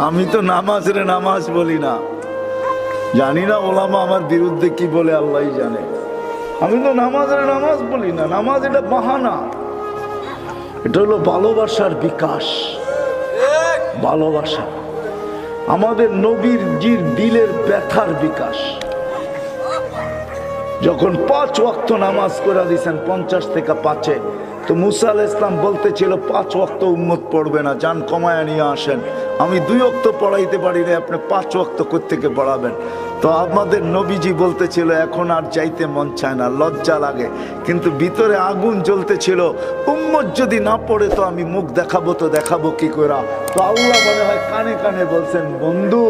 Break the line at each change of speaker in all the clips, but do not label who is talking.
আমি তো নামাজ রে নামাজ বলি না, জানি না ওলামা আমার বিরুদ্ধে কি বলে আল্লাহই জানে। আমি তো নামাজ রে নামাজ বলি না, নামাজ এটা বাহানা, এটা হলো ভালোবাসার বিকাশ। ভালোবাসা আমাদের নবীর জির দিলের ব্যথার বিকাশ। যখন 5 ওয়াক্ত নামাজ করে দিয়েছেন 50 থেকে 5-এ, তো মুসা আলাইহিস সালাম বলতেছিল 5 ওয়াক্ত উম্মত পড়বে না, যান কমায়া নিয়ে আসেন, আমি 2 ওয়াক্ত পড়াইতে পারি না, আপনি 5 ওয়াক্ত কোত্থেকে পড়াবেন। তো আমাদের নবীজি বলতেছিল এখন আর যাইতে মন চায় না, লজ্জা লাগে, কিন্তু ভিতরে আগুন জ্বলতেছিল, উম্মত যদি না পড়ে তো আমি মুখ দেখাবো, তো দেখাবো কি করে। তো আল্লাহ মনে হয় কানে কানে বলছেন, বন্ধু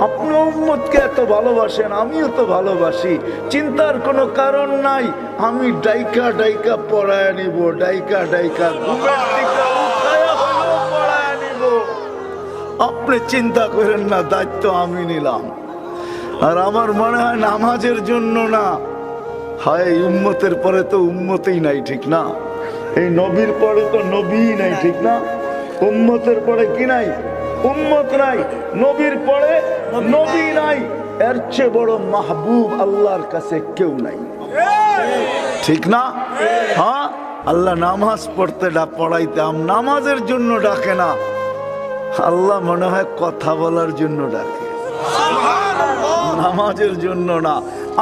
আপনি উম্মতকে এত ভালোবাসেন, আমিও তো ভালোবাসি, চিন্তার কোনো কারণ নাই, আমি ডাইকা ডাইকা পড়ায় নিব, ডাইকা ডাইকা ঘুমের থেকে উঠায়া হলেও পড়ায় নিব, আপনি চিন্তা করেন না, দায়িত্ব আমি নিলাম। আর আমার মনে হয় নামাজের জন্য না, হয় উম্মতের পরে তো উম্মতই নাই, ঠিক না? এই নবীর পরে তো নবীই নাই, ঠিক না? উম্মতের পরে কি নাই? উম্মত নাই। নবীর পরে নবী নাই। এর চেয়ে বড় মাহবুব আল্লাহর কাছে কেউ নাই, ঠিক না? হ্যাঁ, আল্লাহ নামাজ পড়তে পড়াইতে নামাজের জন্য ডাকে না, আল্লাহ মনে হয় কথা বলার জন্য ডাকে, নামাজের জন্য না।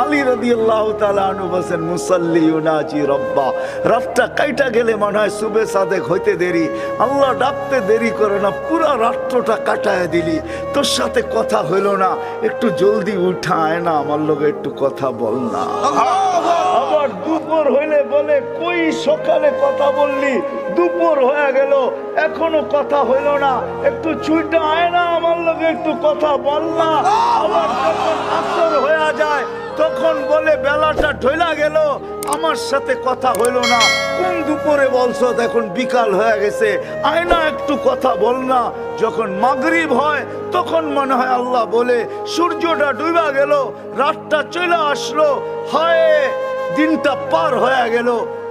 আলী রাদিয়াল্লাহু তাআলা আনহু বলেন, মুসাল্লি ইউনাজি রব্বা, রাতটা কাইটা গেলে মনে হয় সুবে সাদেক হইতে দেরি, আল্লাহ ডাকতে দেরি করে না, পুরা রাত্রটা কাটায় দিলি, তোর সাথে কথা হইল না, একটু জলদি উঠায় না, আমার লগে একটু কথা বল না। আবার দুপুর হইলে বলে, কই সকালে কথা বললি, দুপুর হয়ে গেল এখনো কথা হইল না, একটু ছুটে আয় না, আমার লগে একটু কথা বল না। আবার যখন আসর হয়ে যায় তখন বলে, বেলাটা ঢইলা গেল, আমার সাথে কথা হইল না, কোন দুপুরে বলছো, এখন বিকাল হয়ে গেছে, আয় না একটু কথা বল না। যখন মাগরিব হয় তখন মনে হয় আল্লাহ বলে, সূর্যটা ডুবা গেল, রাতটা চলে আসলো, হায় দিনটা পার হয়ে গেল,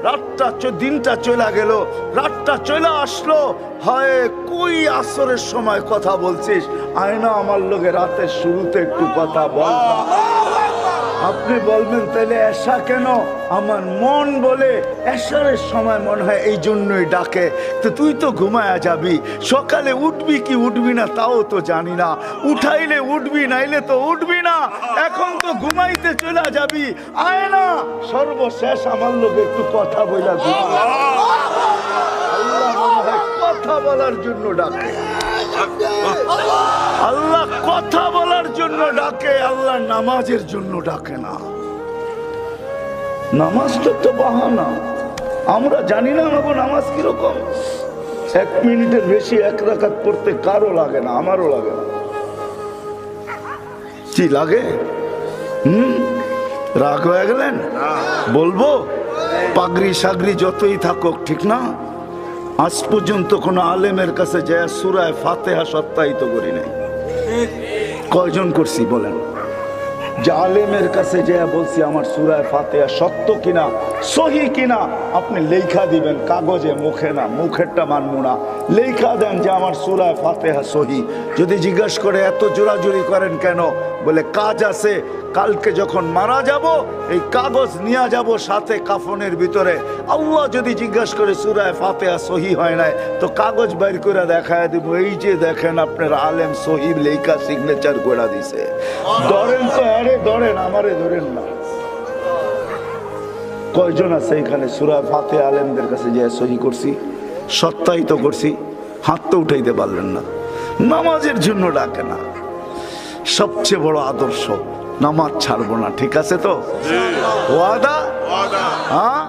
রাতটা দিনটা চলে গেল, রাতটা চলে আসলো, হয় কই আসরের সময় কথা বলছিস, আয় না আমার লোকে রাতের শুরুতে একটু কথা বল। আপনি বলবেন তাহলে এশা কেন? আমার মন বলে এশারের সময় মনে হয় এই জন্যই ডাকে, তো তুই তো ঘুমায়া যাবি, সকালে উঠবি কি উঠবি না তাও তো জানি না, উঠাইলে উঠবি নাইলে তো উঠবি না, এখন তো ঘুমাইতে চলে যাবি, আয় না সর্বশেষ আমার লোক একটু কথা বলা দিবি। আল্লাহ মনে হয় কথা বলার জন্য ডাকে, আল্লাহ কথা বলার জন্য ডাকে, আল্লাহ নামাজের জন্য ডাকে না। নামাজটা তো বাহানা, আমরা জানি না আমাকে নামাজ কিরকম। 1 মিনিটের বেশি 1 রাকাত পড়তে কারো লাগে না, আমারও লাগে না। কি লাগে? রাগ হয়ে গেলেন? বলবো পাগড়ি সাগরি যতই থাকুক, ঠিক না? আজ পর্যন্ত কোন আলেমের কাছে যায় সূরা ফাতিহা সত্যায়িত করি নাই। কয়জন করছি বলেন? যে আলেমের কাছে যায় বলছি আমার সূরা ফাতিহা সত্য কিনা, সহি কিনা, আপনি লেখা দিবেন কাগজে, মুখে না, মুখেরটা মানবো না, লেখা দেন যে আমার সূরা ফাতিহা সহি। যদি জিজ্ঞাসা করে এত জোরাজুরি করেন কেন, বলে কাজ আছে, কালকে যখন মারা যাব এই কাগজ নিয়ে যাব সাথে কাফনের ভিতরে, আল্লাহ যদি জিজ্ঞাসা করে সূরা ফাতিহা সহি হয় নাই, তো কাগজ বাইর করে দেখায় দিব, এই যে দেখেন আপনার আলেম সহি লেখা সিগনেচার করে দিছে। ধরেন তো, আরে ধরেন, আমারে ধরেন না। কয়জন আছে এখানে সূরা ফাতিহা আলেমদের কাছে যে সহি করছি, সত্যায়িত করছি? হাত তো উঠাইতে পারলেন না। নামাজের জন্য ডাকে না, সবচেয়ে বড় আদর্শ, নামাজ ছাড়বো না, ঠিক আছে তো? ওয়াদা? হ্যাঁ।